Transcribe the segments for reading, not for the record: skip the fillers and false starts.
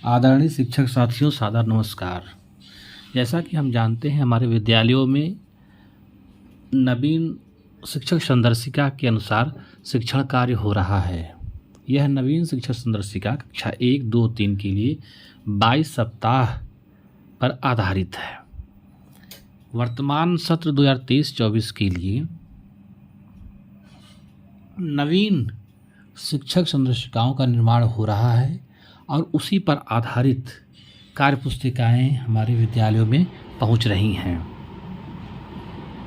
आदरणीय शिक्षक साथियों, सादर नमस्कार। जैसा कि हम जानते हैं, हमारे विद्यालयों में नवीन शिक्षक संदर्शिका के अनुसार शिक्षण कार्य हो रहा है। यह नवीन शिक्षक संदर्शिका कक्षा 1, 2, 3 के लिए 22 सप्ताह पर आधारित है। वर्तमान सत्र 2023-24 के लिए नवीन शिक्षक संदर्शिकाओं का निर्माण हो रहा है और उसी पर आधारित कार्यपुस्तिकाएँ हमारे विद्यालयों में पहुंच रही हैं।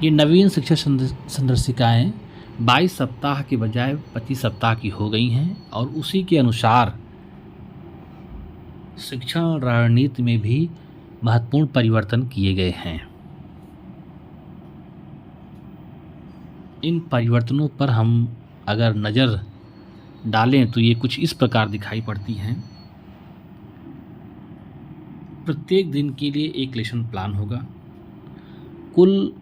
ये नवीन शिक्षक संदर्शिकाएँ 22 सप्ताह के बजाय 25 सप्ताह की हो गई हैं और उसी के अनुसार शिक्षण रणनीति में भी महत्वपूर्ण परिवर्तन किए गए हैं। इन परिवर्तनों पर हम अगर नज़र डालें तो ये कुछ इस प्रकार दिखाई पड़ती हैं। प्रत्येक दिन के लिए एक लेसन प्लान होगा, कुल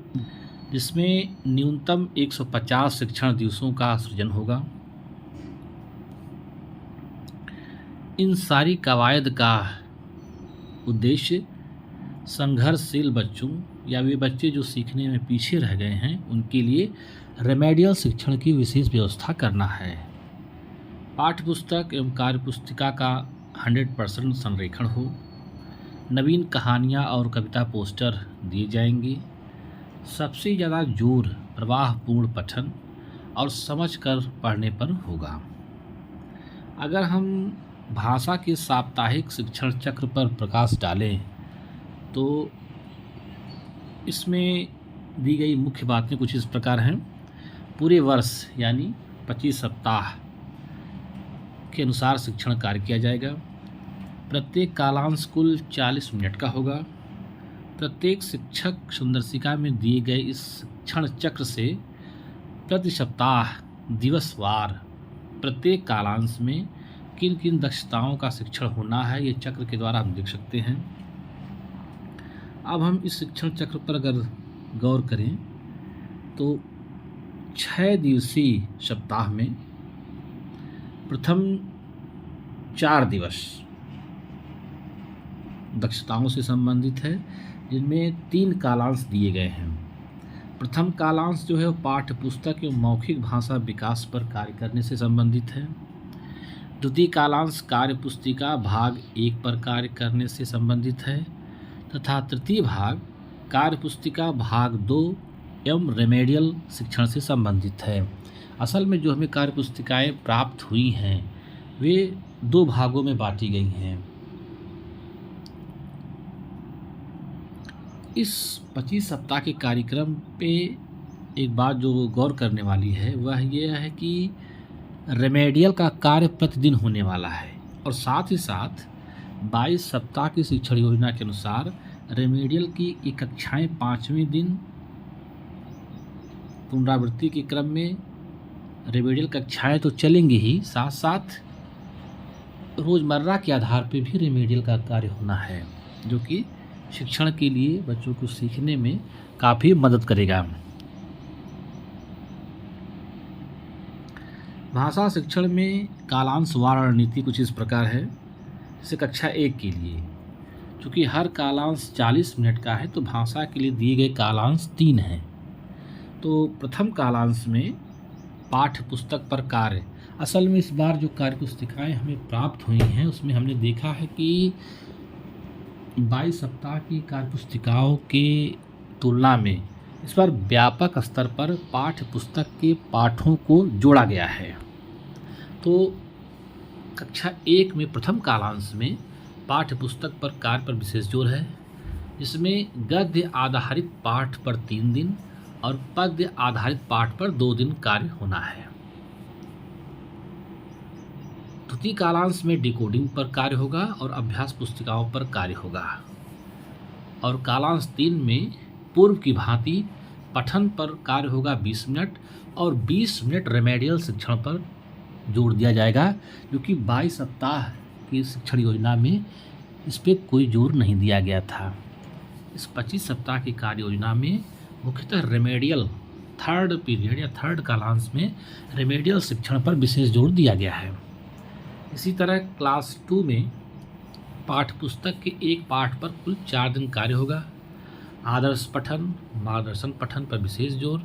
जिसमें न्यूनतम 150 शिक्षण दिवसों का सृजन होगा। इन सारी कवायद का उद्देश्य संघर्षशील बच्चों या वे बच्चे जो सीखने में पीछे रह गए हैं उनके लिए रेमेडियल शिक्षण की विशेष व्यवस्था करना है। पाठ्यपुस्तक एवं कार्यपुस्तिका का 100% संरेखण हो, नवीन कहानियाँ और कविता पोस्टर दिए जाएंगे। सबसे ज़्यादा जोर प्रवाहपूर्ण पठन और समझकर पढ़ने पर होगा। अगर हम भाषा के साप्ताहिक शिक्षण चक्र पर प्रकाश डालें तो इसमें दी गई मुख्य बातें कुछ इस प्रकार हैं। पूरे वर्ष यानी 25 सप्ताह के अनुसार शिक्षण कार्य किया जाएगा। प्रत्येक कालांश कुल 40 मिनट का होगा। प्रत्येक शिक्षक संदर्शिका में दिए गए इस शिक्षण चक्र से प्रति सप्ताह दिवसवार प्रत्येक कालांश में किन किन दक्षताओं का शिक्षण होना है, ये चक्र के द्वारा हम देख सकते हैं। अब हम इस शिक्षण चक्र पर अगर गौर करें तो 6 दिवसीय सप्ताह में प्रथम 4 दिवस दक्षताओं से संबंधित है, जिनमें 3 कालांश दिए गए हैं। प्रथम कालांश जो है वो पाठ्य पुस्तक एवं मौखिक भाषा विकास पर कार्य करने से संबंधित है। द्वितीय कालांश कार्य पुस्तिका भाग 1 पर कार्य करने से संबंधित है तथा तृतीय भाग कार्य पुस्तिका भाग 2 एवं रेमेडियल शिक्षण से संबंधित है। असल में जो हमें कार्य पुस्तिकाएँ प्राप्त हुई हैं वे 2 भागों में बांटी गई हैं। इस 25 सप्ताह के कार्यक्रम पे एक बात जो गौर करने वाली है वह यह है कि रेमेडियल का कार्य प्रतिदिन होने वाला है और साथ ही साथ 22 सप्ताह की शिक्षण योजना के अनुसार रेमेडियल की ये कक्षाएँ 5वें दिन पुनरावृत्ति के क्रम में रेमेडियल कक्षाएँ तो चलेंगी ही, साथ साथ रोज़मर्रा के आधार पर भी रेमेडियल का कार्य होना है, जो कि शिक्षण के लिए बच्चों को सीखने में काफ़ी मदद करेगा। भाषा शिक्षण में कालांशवार रणनीति कुछ इस प्रकार है। जैसे कक्षा 1 के लिए चूँकि हर कालांश 40 मिनट का है तो भाषा के लिए दिए गए कालांश 3 हैं। तो प्रथम कालांश में पाठ्य पुस्तक पर कार्य, असल में इस बार जो कार्य पुस्तिकाएँ हमें प्राप्त हुई हैं उसमें हमने देखा है कि 22 सप्ताह की कार्यपुस्तिकाओं के तुलना में इस बार व्यापक स्तर पर पाठ्य पुस्तक के पाठों को जोड़ा गया है। तो कक्षा 1 में प्रथम कालांश में पाठ्य पुस्तक पर कार्य पर विशेष जोर है, जिसमें गद्य आधारित पाठ पर 3 दिन और पद्य आधारित पाठ पर 2 दिन कार्य होना है। द्वितीय कालांश में डिकोडिंग पर कार्य होगा और अभ्यास पुस्तिकाओं पर कार्य होगा और कालांश 3 में पूर्व की भांति पठन पर कार्य होगा 20 मिनट और 20 मिनट रेमेडियल शिक्षण पर जोड़ दिया जाएगा, जो कि 22 सप्ताह की शिक्षण योजना में इस पर कोई जोर नहीं दिया गया था। इस 25 सप्ताह की कार्य योजना में मुख्यतः रेमेडियल थर्ड पीरियड या थर्ड कालांश में रेमेडियल शिक्षण पर विशेष जोर दिया गया है। इसी तरह क्लास 2 में पाठ्यपुस्तक के एक पाठ पर कुल 4 दिन कार्य होगा। आदर्श पठन, मार्गदर्शन पठन पर विशेष जोर।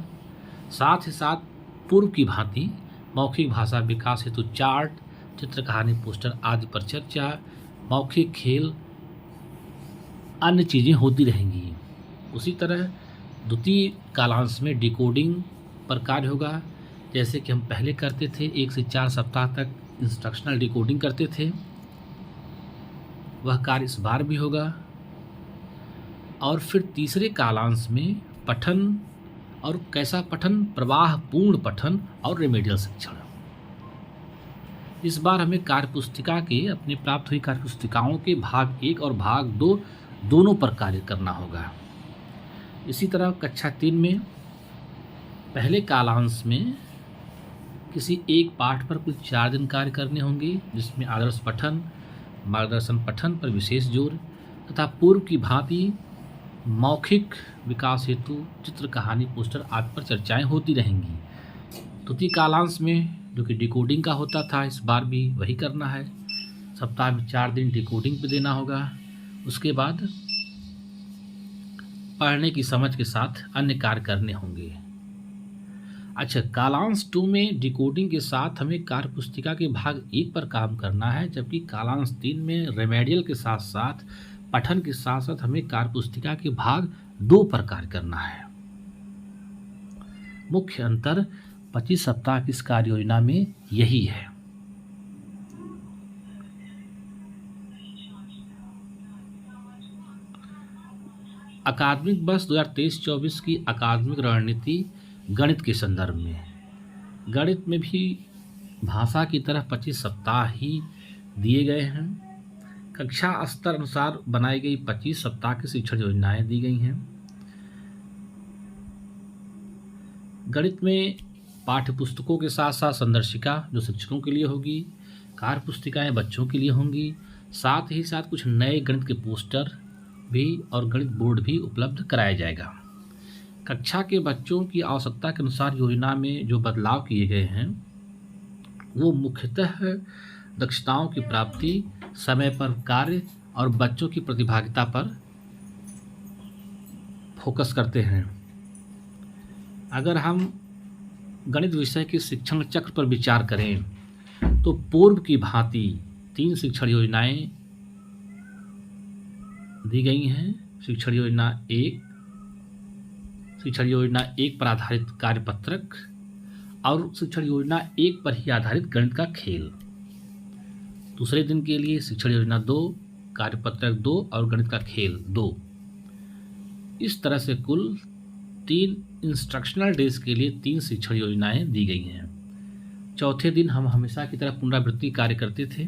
साथ ही साथ पूर्व की भांति मौखिक भाषा विकास हेतु चार्ट, चित्र, कहानी, पोस्टर आदि पर चर्चा, मौखिक खेल, अन्य चीज़ें होती रहेंगी। उसी तरह द्वितीय कालांश में डिकोडिंग पर कार्य होगा। जैसे कि हम पहले करते थे, 1 से 4 सप्ताह तक इंस्ट्रक्शनल डिकोडिंग करते थे, वह कार्य इस बार भी होगा। और फिर तीसरे कालांश में पठन, और कैसा पठन? प्रवाह पूर्ण पठन और रेमेडियल शिक्षण। इस बार हमें कार्यपुस्तिका के अपने प्राप्त हुई कार्यपुस्तिकाओं के भाग 1 और भाग 2 दोनों पर कार्य करना होगा। इसी तरह कक्षा 3 में पहले कालांश में किसी एक पाठ पर कुल 4 दिन कार्य करने होंगे, जिसमें आदर्श पठन, मार्गदर्शन पठन पर विशेष जोर तथा पूर्व की भांति मौखिक विकास हेतु चित्र, कहानी, पोस्टर आदि पर चर्चाएं होती रहेंगी। द्वितीय कालांश में जो कि डिकोडिंग का होता था, इस बार भी वही करना है। सप्ताह में 4 दिन डिकोडिंग पे देना होगा। उसके बाद पढ़ने की समझ के साथ अन्य कार्य करने होंगे। अच्छा, कालांश 2 में डिकोडिंग के साथ हमें कार्यपुस्तिका के भाग 1 पर काम करना है, जबकि कालांश 3 में रेमेडियल के साथ साथ पठन के साथ साथ हमें कार्यपुस्तिका के भाग 2 पर कार्य करना है। मुख्य अंतर 25 सप्ताह की इस कार्य योजना में यही है। अकादमिक वर्ष 2023-24 की अकादमिक रणनीति गणित के संदर्भ में, गणित में भी भाषा की तरह 25 सप्ताह ही दिए गए हैं। कक्षा स्तर अनुसार बनाई गई 25 सप्ताह की शिक्षण योजनाएं दी गई हैं। गणित में पाठ्य पुस्तकों के साथ साथ संदर्शिका जो शिक्षकों के लिए होगी, कार्य पुस्तिकाएँ बच्चों के लिए होंगी, साथ ही साथ कुछ नए गणित के पोस्टर भी और गणित बोर्ड भी उपलब्ध कराया जाएगा। कक्षा के बच्चों की आवश्यकता के अनुसार योजना में जो बदलाव किए गए हैं वो मुख्यतः दक्षताओं की प्राप्ति, समय पर कार्य और बच्चों की प्रतिभागिता पर फोकस करते हैं। अगर हम गणित विषय के शिक्षण चक्र पर विचार करें तो पूर्व की भांति 3 शिक्षण योजनाएं दी गई हैं। शिक्षण योजना 1 पर आधारित कार्यपत्रक और शिक्षण योजना 1 पर ही आधारित गणित का खेल। दूसरे दिन के लिए शिक्षण योजना 2, कार्यपत्रक 2 और गणित का खेल 2। इस तरह से कुल 3 इंस्ट्रक्शनल डेज के लिए 3 शिक्षण योजनाएं दी गई हैं। चौथे दिन हम हमेशा की तरह पुनरावृत्ति कार्य करते थे।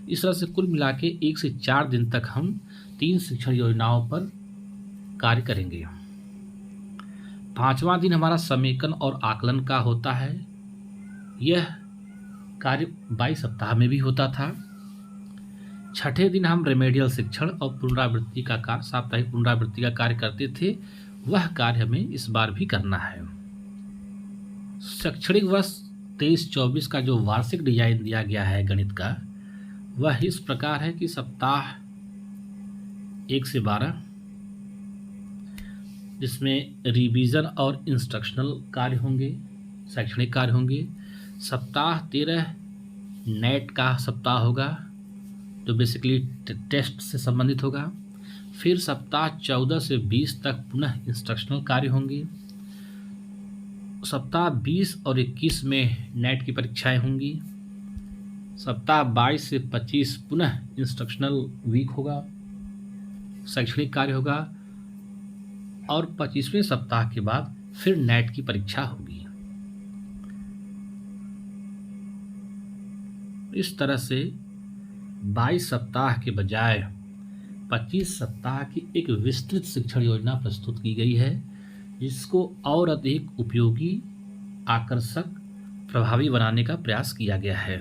इस तरह से कुल मिला के 1 से 4 दिन तक हम 3 शिक्षण योजनाओं पर कार्य करेंगे। 5वां दिन हमारा समेकन और आकलन का होता है। यह कार्य 22 सप्ताह में भी होता था। 6ठे दिन हम रेमेडियल शिक्षण और पुनरावृत्ति का कार्य, साप्ताहिक पुनरावृत्ति का कार्य करते थे। वह कार्य हमें इस बार भी करना है। शैक्षणिक वर्ष 23-24 का जो वार्षिक डिजाइन दिया गया है गणित का, वह इस प्रकार है कि सप्ताह 1 से 12 जिसमें रिवीजन और इंस्ट्रक्शनल कार्य होंगे, शैक्षणिक कार्य होंगे। सप्ताह 13 नेट का सप्ताह होगा जो बेसिकली टेस्ट से संबंधित होगा। फिर सप्ताह 14 से 20 तक पुनः इंस्ट्रक्शनल कार्य होंगे। सप्ताह 20 और 21 में नेट की परीक्षाएं होंगी। सप्ताह 22 से 25 पुनः इंस्ट्रक्शनल वीक होगा, शैक्षणिक कार्य होगा और 25वें सप्ताह के बाद फिर नेट की परीक्षा होगी। इस तरह से 22 सप्ताह के बजाय 25 सप्ताह की एक विस्तृत शिक्षण योजना प्रस्तुत की गई है, जिसको और अधिक उपयोगी, आकर्षक, प्रभावी बनाने का प्रयास किया गया है।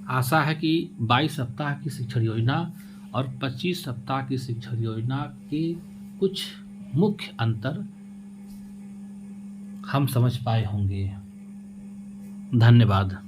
आशा है कि 22 सप्ताह की शिक्षण योजना और 25 सप्ताह की शिक्षण योजना के कुछ मुख्य अंतर हम समझ पाए होंगे। धन्यवाद।